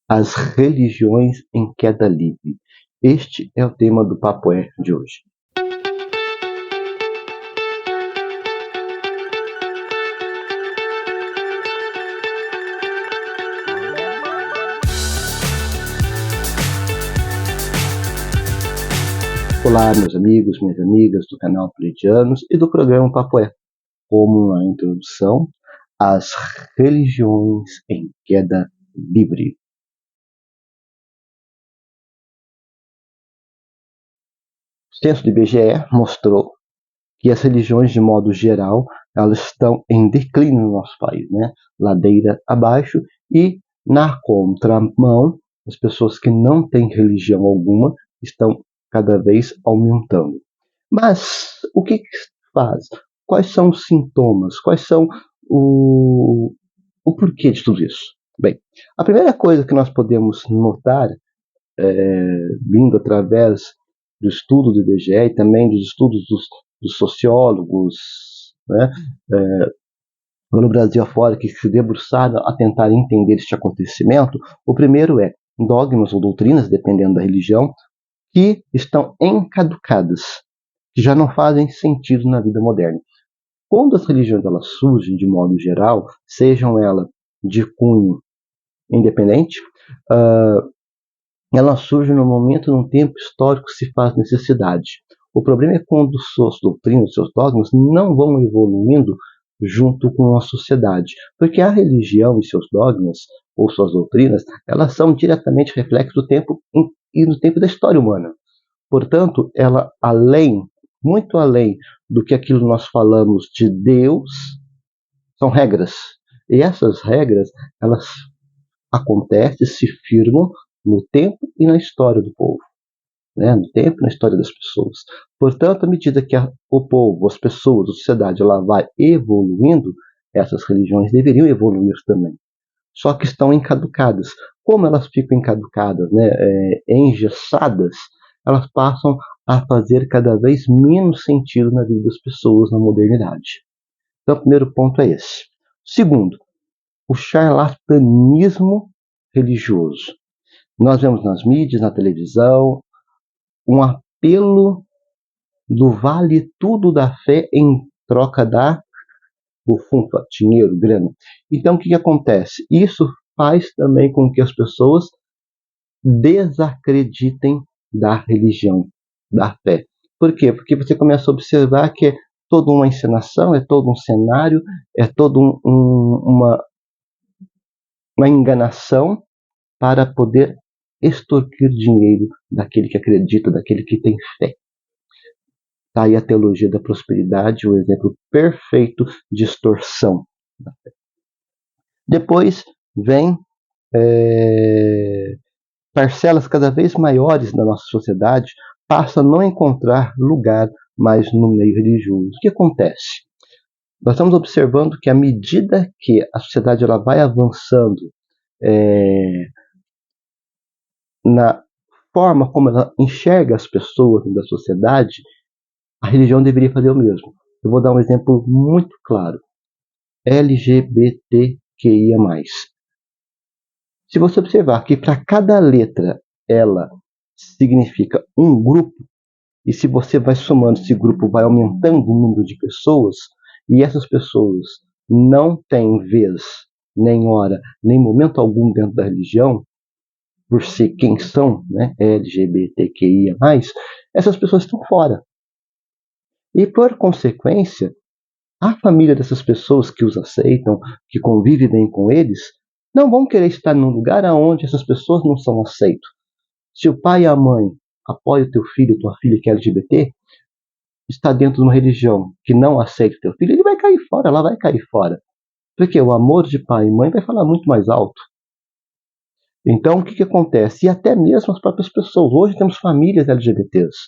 As religiões em queda livre. Este é o tema do Papo É de hoje. Olá, meus amigos, minhas amigas do canal Pleiadianos e do programa Papo É. Como uma introdução, as religiões em queda livre. O censo do IBGE mostrou que as religiões, de modo geral, elas estão em declínio no nosso país, né? Ladeira abaixo, e na contramão, as pessoas que não têm religião alguma estão cada vez aumentando. Mas o que faz? Quais são os sintomas? Quais são o porquê de tudo isso? Bem, a primeira coisa que nós podemos notar, vindo através do estudo do IBGE e também dos estudos dos sociólogos, né, no Brasil afora, que se debruçaram a tentar entender este acontecimento, o primeiro é dogmas ou doutrinas, dependendo da religião, que estão encaducadas, que já não fazem sentido na vida moderna. Quando as religiões elas surgem, de modo geral, sejam elas de cunho independente, ela surge no momento, num tempo histórico que se faz necessidade. O problema é quando suas doutrinas, seus dogmas não vão evoluindo junto com a sociedade, porque a religião e seus dogmas ou suas doutrinas, elas são diretamente reflexos do tempo e do tempo da história humana. Portanto, ela muito além do que aquilo que nós falamos de Deus, são regras. E essas regras, elas acontecem, se firmam no tempo e na história do povo, né? No tempo e na história das pessoas. Portanto, à medida que o povo, as pessoas, a sociedade, ela vai evoluindo, essas religiões deveriam evoluir também. Só que estão encaducadas. Como elas ficam encaducadas, né, engessadas, elas passam a fazer cada vez menos sentido na vida das pessoas na modernidade. Então, o primeiro ponto é esse. Segundo, o charlatanismo religioso. Nós vemos nas mídias, na televisão, um apelo do vale tudo da fé em troca da bufunfa, dinheiro, grana. Então, o que acontece? Isso faz também com que as pessoas desacreditem da religião, da fé. Por quê? Porque você começa a observar que é toda uma encenação, é todo um cenário, é toda uma enganação para poder extorquir dinheiro daquele que acredita, daquele que tem fé. Está aí a teologia da prosperidade, o exemplo perfeito de extorsão da fé. Depois vem parcelas cada vez maiores da nossa sociedade passam a não encontrar lugar mais no meio religioso. O que acontece? Nós estamos observando que à medida que a sociedade ela vai avançando na forma como ela enxerga as pessoas da sociedade, a religião deveria fazer o mesmo. Eu vou dar um exemplo muito claro. LGBTQIA+. Se você observar que para cada letra ela significa um grupo, e se você vai somando esse grupo, vai aumentando o número de pessoas, e essas pessoas não têm vez, nem hora, nem momento algum dentro da religião, por ser quem são, né, LGBTQIA+, essas pessoas estão fora. E por consequência, a família dessas pessoas que os aceitam, que convivem bem com eles, não vão querer estar num lugar onde essas pessoas não são aceitas. Se o pai e a mãe apoiam o teu filho, tua filha que é LGBT, está dentro de uma religião que não aceita o teu filho, ele vai cair fora, ela vai cair fora. Porque o amor de pai e mãe vai falar muito mais alto. Então, o que acontece? E até mesmo as próprias pessoas. Hoje temos famílias LGBTs.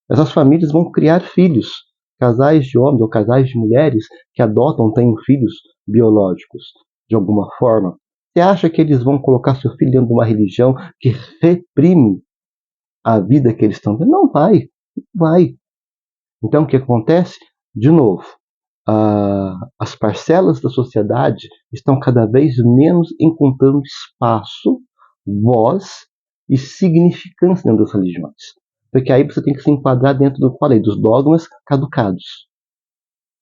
Essas famílias vão criar filhos, casais de homens ou casais de mulheres que adotam, têm filhos biológicos, de alguma forma. Você acha que eles vão colocar seu filho dentro de uma religião que reprime a vida que eles estão tendo? Não vai. Vai. Então, o que acontece? De novo, as parcelas da sociedade estão cada vez menos encontrando espaço voz e significância dentro das religiões. Porque aí você tem que se enquadrar dentro do que eu falei, dos dogmas caducados.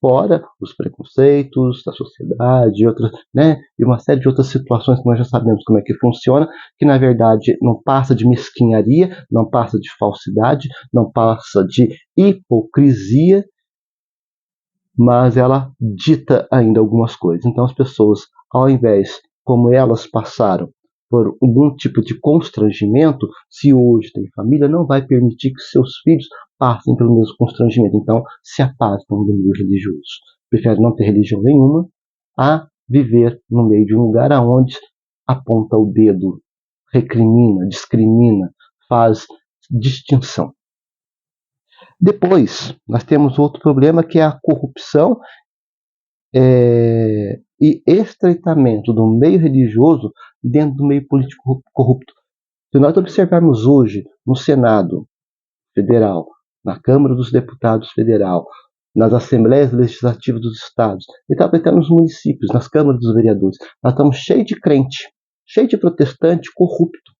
Fora os preconceitos da sociedade e uma série de outras situações que nós já sabemos como é que funciona, que na verdade não passa de mesquinharia, não passa de falsidade, não passa de hipocrisia, mas ela dita ainda algumas coisas. Então as pessoas, ao invés, como elas passaram por algum tipo de constrangimento, se hoje tem família, não vai permitir que seus filhos passem pelo mesmo constrangimento. Então se afastam do meio religioso. Prefere não ter religião nenhuma a viver no meio de um lugar onde aponta o dedo, recrimina, discrimina, faz distinção. Depois, nós temos outro problema que é a corrupção e estreitamento do meio religioso dentro do meio político corrupto. Se nós observarmos hoje no Senado Federal, na Câmara dos Deputados Federal, nas Assembleias Legislativas dos Estados, e talvez até nos municípios, nas câmaras dos vereadores, nós estamos cheios de crente, cheios de protestante corrupto.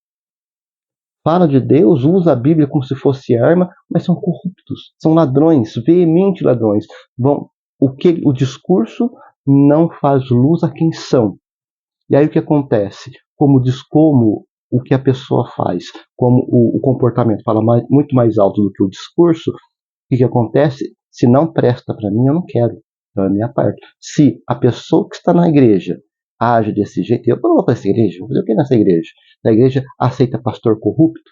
Fala de Deus, usa a Bíblia como se fosse arma, mas são corruptos, são ladrões, veemente ladrões. O discurso não faz luz a quem são. E aí o que acontece? Como o que a pessoa faz, como o comportamento fala muito mais alto do que o discurso, o que acontece? Se não presta para mim, eu não quero. Então é a minha parte. Se a pessoa que está na igreja age desse jeito, eu não vou para essa igreja, vou fazer o que nessa igreja? Na igreja aceita pastor corrupto,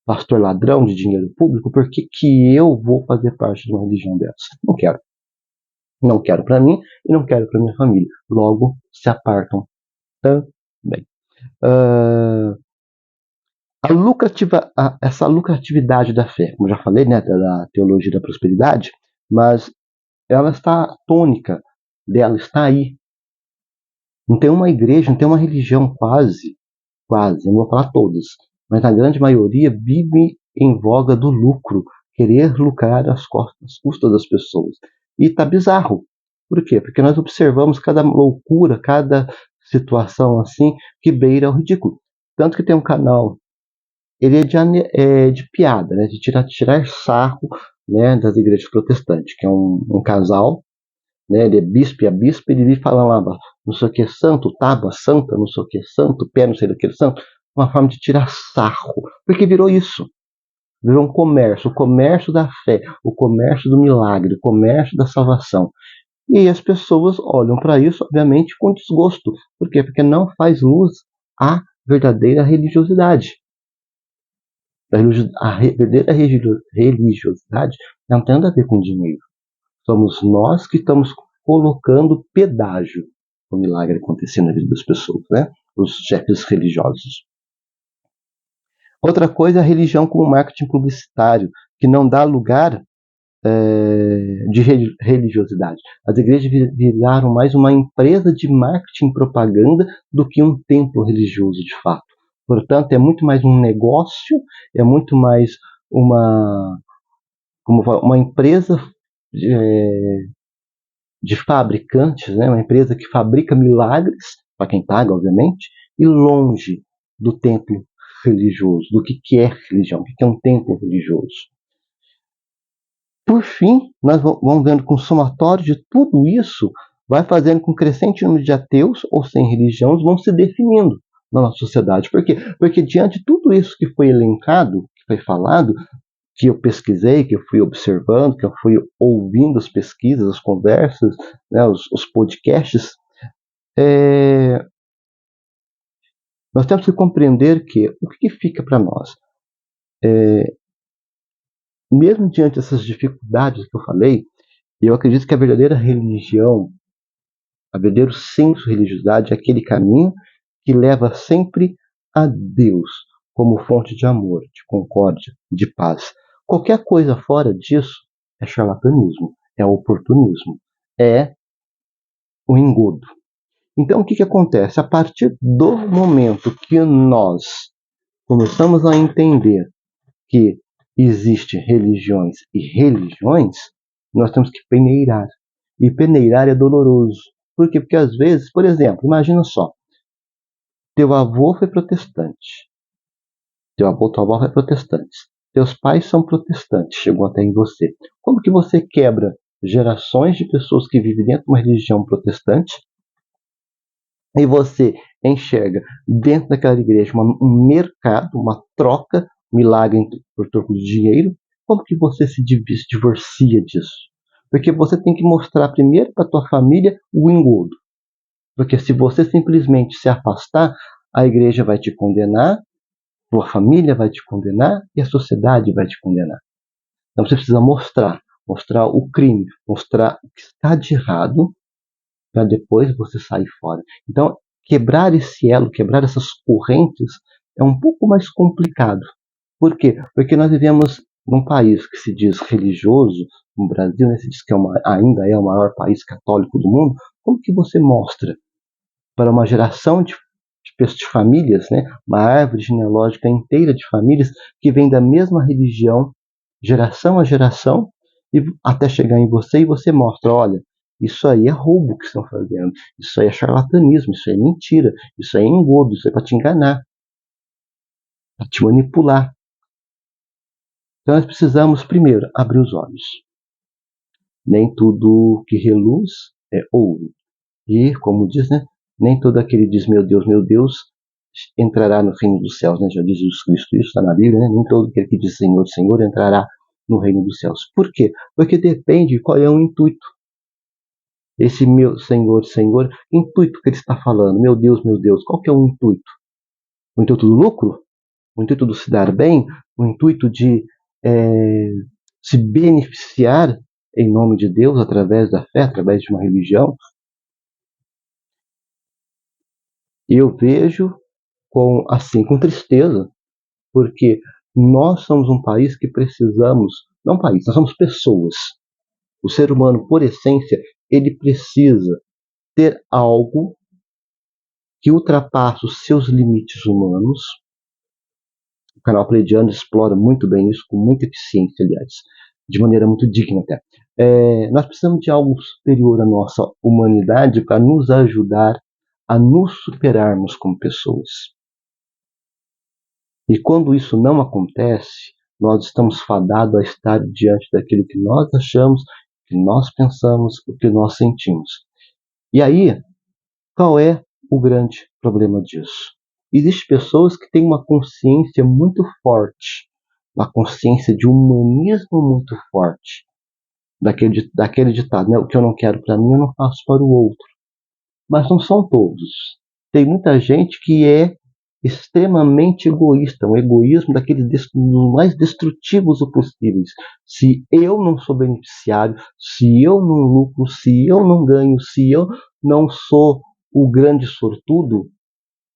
pastor ladrão de dinheiro público, por que eu vou fazer parte de uma religião dessa? Não quero. Não quero para mim e não quero para minha família. Logo, se apartam também. Essa lucratividade da fé, como eu já falei, né, da teologia da prosperidade, mas ela está a tônica dela está aí. Não tem uma igreja, não tem uma religião quase, eu não vou falar todas, mas a grande maioria vive em voga do lucro, querer lucrar às custas das pessoas. E está bizarro. Por quê? Porque nós observamos cada loucura, cada situação assim que beira o ridículo. Tanto que tem um canal, ele é de piada, né, de tirar sarro, né, das igrejas protestantes, que é um casal, né, ele é bispo e a bispa, ele vive falando lá, não sei o que santo, tábua santa, não sei o que santo, pé não sei do que santo, uma forma de tirar sarro, porque virou isso. Virou um comércio, o comércio da fé, o comércio do milagre, o comércio da salvação. E as pessoas olham para isso, obviamente, com desgosto. Por quê? Porque não faz luz à verdadeira religiosidade. A verdadeira religiosidade não tem nada a ver com dinheiro. Somos nós que estamos colocando pedágio o milagre acontecer na vida das pessoas, né? Os chefes religiosos. Outra coisa é a religião como marketing publicitário, que não dá lugar de religiosidade. As igrejas viraram mais uma empresa de marketing e propaganda do que um templo religioso de fato. Portanto, é muito mais um negócio, é muito mais uma empresa de fabricantes, né? Uma empresa que fabrica milagres, para quem paga, obviamente, e longe do templo religioso, do que é religião, o que é um templo religioso. Por fim, nós vamos vendo que o somatório de tudo isso vai fazendo com que o crescente número de ateus ou sem religião vão se definindo na nossa sociedade. Por quê? Porque diante de tudo isso que foi elencado, que foi falado, que eu pesquisei, que eu fui observando, que eu fui ouvindo as pesquisas, as conversas, né, os podcasts, nós temos que compreender que o que fica para nós? Mesmo diante dessas dificuldades que eu falei, eu acredito que a verdadeira religião, a verdadeiro senso de religiosidade é aquele caminho que leva sempre a Deus como fonte de amor, de concórdia, de paz. Qualquer coisa fora disso é charlatanismo, é oportunismo, é o engodo. Então, o que acontece? A partir do momento que nós começamos a entender que existem religiões e religiões, nós temos que peneirar. E peneirar é doloroso. Por quê? Porque às vezes, por exemplo, imagina só, Teu avô foi protestante. Tua avó foi protestante. Teus pais são protestantes, chegou até em você. Como que você quebra gerações de pessoas que vivem dentro de uma religião protestante e você enxerga dentro daquela igreja um mercado, uma troca, milagre por troco de dinheiro? Como que você se divorcia disso? Porque você tem que mostrar primeiro para tua família o engodo. Porque se você simplesmente se afastar, a igreja vai te condenar, tua família vai te condenar e a sociedade vai te condenar. Então você precisa mostrar o crime, mostrar o que está de errado, para depois você sair fora. Então, quebrar esse elo, quebrar essas correntes é um pouco mais complicado. Por quê? Porque nós vivemos num país que se diz religioso, no Brasil, né, se diz que ainda é o maior país católico do mundo. Como que você mostra para uma geração de famílias, né, uma árvore genealógica inteira de famílias que vem da mesma religião, geração a geração, e até chegar em você e você mostra, olha, isso aí é roubo que estão fazendo, isso aí é charlatanismo, isso aí é mentira, isso aí é engodo, isso aí é para te enganar, para te manipular. Então nós precisamos primeiro abrir os olhos. Nem tudo que reluz é ouro. E, como diz, né, nem todo aquele que diz meu Deus, entrará no reino dos céus, né? Já diz Jesus Cristo, isso está na Bíblia, né? Nem todo aquele que diz Senhor, Senhor entrará no reino dos céus. Por quê? Porque depende qual é o intuito. Esse meu Senhor, Senhor, intuito que ele está falando, meu Deus, qual que é o intuito? O intuito do lucro? O intuito do se dar bem? O intuito de se beneficiar em nome de Deus através da fé, através de uma religião? Eu vejo com tristeza, porque nós somos um país que precisamos, não país, nós somos pessoas. O ser humano, por essência, ele precisa ter algo que ultrapasse os seus limites humanos. O canal Pleiadiano explora muito bem isso, com muita eficiência, aliás, de maneira muito digna até. Nós precisamos de algo superior à nossa humanidade para nos ajudar a nos superarmos como pessoas. E quando isso não acontece, nós estamos fadados a estar diante daquilo que nós achamos, que nós pensamos, o que nós sentimos. E aí, qual é o grande problema disso? Existem pessoas que têm uma consciência muito forte, uma consciência de humanismo muito forte, daquele ditado, né? O que eu não quero para mim, eu não faço para o outro. Mas não são todos. Tem muita gente que é extremamente egoísta, um egoísmo daqueles mais destrutivos possíveis. Se eu não sou beneficiário, se eu não lucro, se eu não ganho, se eu não sou o grande sortudo,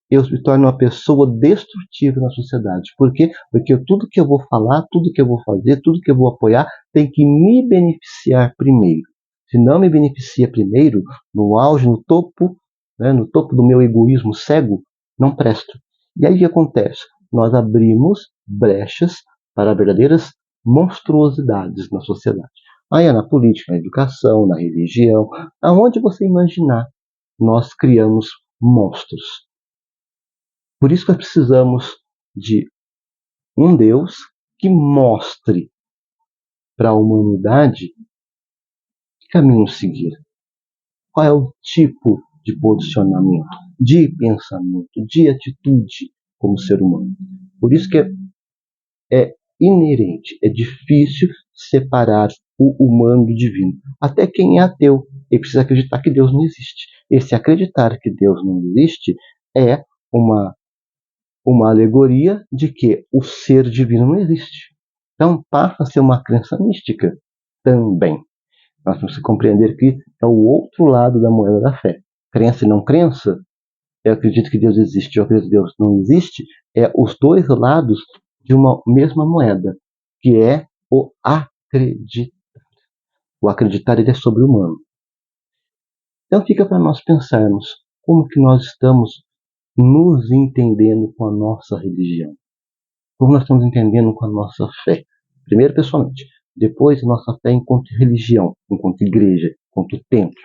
eu me torno uma pessoa destrutiva na sociedade. Por quê? Porque tudo que eu vou falar, tudo que eu vou fazer, tudo que eu vou apoiar, tem que me beneficiar primeiro. Se não me beneficia primeiro, no auge, no topo, né, no topo do meu egoísmo cego, não presto. E aí o que acontece? Nós abrimos brechas para verdadeiras monstruosidades na sociedade. Aí é na política, na educação, na religião, aonde você imaginar, nós criamos monstros. Por isso que nós precisamos de um Deus que mostre para a humanidade que caminho seguir. Qual é o tipo de posicionamento, de pensamento, de atitude como ser humano. Por isso que é inerente, é difícil separar o humano do divino. Até quem é ateu, ele precisa acreditar que Deus não existe. E se acreditar que Deus não existe é uma alegoria de que o ser divino não existe. Então passa a ser uma crença mística também. Nós temos que compreender que é o outro lado da moeda da fé. Crença e não crença, eu acredito que Deus existe, eu acredito que Deus não existe, é os dois lados de uma mesma moeda, que é o acreditar. O acreditar ele é sobre-humano. Então fica para nós pensarmos como que nós estamos nos entendendo com a nossa religião. Como nós estamos entendendo com a nossa fé. Primeiro pessoalmente. Depois a nossa fé enquanto religião, enquanto igreja, enquanto templo.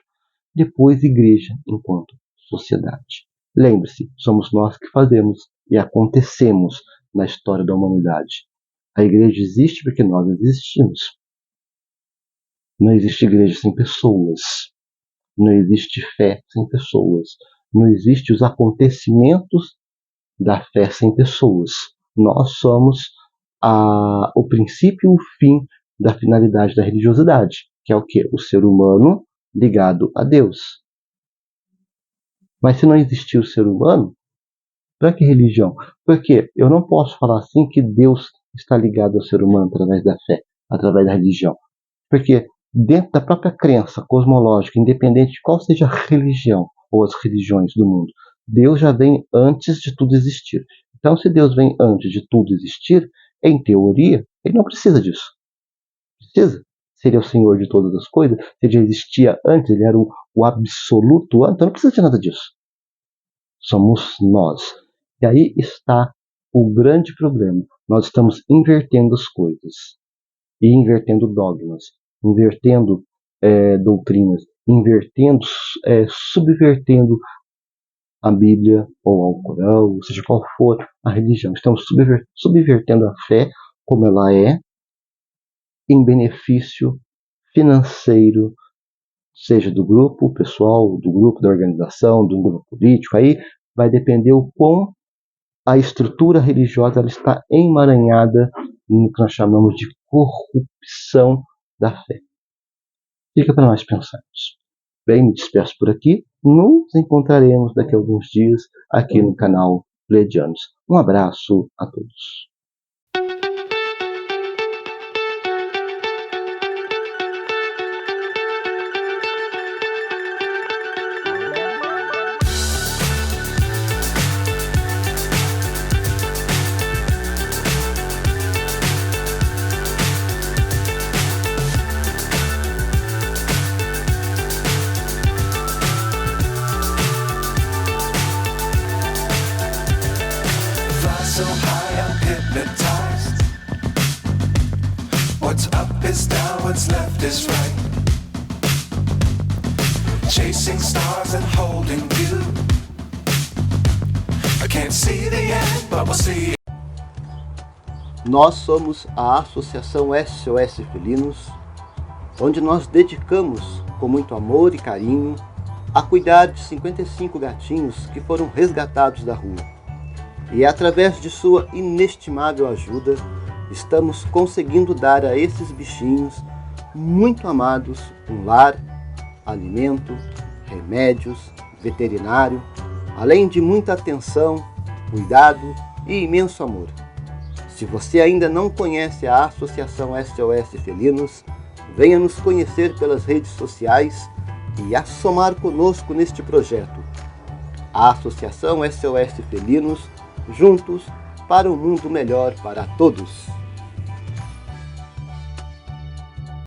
Depois igreja enquanto sociedade. Lembre-se, somos nós que fazemos e acontecemos na história da humanidade. A igreja existe porque nós existimos. Não existe igreja sem pessoas. Não existe fé sem pessoas. Não existe os acontecimentos da fé sem pessoas. Nós somos o princípio e o fim da finalidade da religiosidade, que é o quê? O ser humano ligado a Deus. Mas se não existir o ser humano, para que religião? Porque eu não posso falar assim que Deus está ligado ao ser humano através da fé, através da religião. Porque dentro da própria crença cosmológica, independente de qual seja a religião ou as religiões do mundo, Deus já vem antes de tudo existir. Então, se Deus vem antes de tudo existir, em teoria, ele não precisa disso. Precisa? Se ele é o Senhor de todas as coisas, se ele já existia antes, ele era o absoluto antes, então não precisa de nada disso. Somos nós. E aí está o grande problema. Nós estamos invertendo as coisas. E invertendo dogmas. Invertendo doutrinas. Invertendo, subvertendo a Bíblia ou ao Corão, ou seja qual for a religião. Estamos subvertendo a fé como ela é, em benefício financeiro, seja do grupo pessoal, do grupo da organização, do grupo político. Aí vai depender o quão a estrutura religiosa ela está emaranhada no que nós chamamos de corrupção da fé. Fica para nós pensarmos. Bem, me despeço por aqui. Nos encontraremos daqui a alguns dias aqui no canal Pleiadianos. Um abraço a todos. So high I'm hypnotized. What's up is down, what's left is right. Chasing stars and holding you. I can't see the end, but we'll see. Nós somos a Associação SOS Felinos, onde nós dedicamos com muito amor e carinho a cuidar de 55 gatinhos que foram resgatados da rua. E através de sua inestimável ajuda, estamos conseguindo dar a esses bichinhos muito amados um lar, alimento, remédios, veterinário, além de muita atenção, cuidado e imenso amor. Se você ainda não conhece a Associação SOS Felinos, venha nos conhecer pelas redes sociais e assomar conosco neste projeto. A Associação SOS Felinos, juntos para um mundo melhor para todos.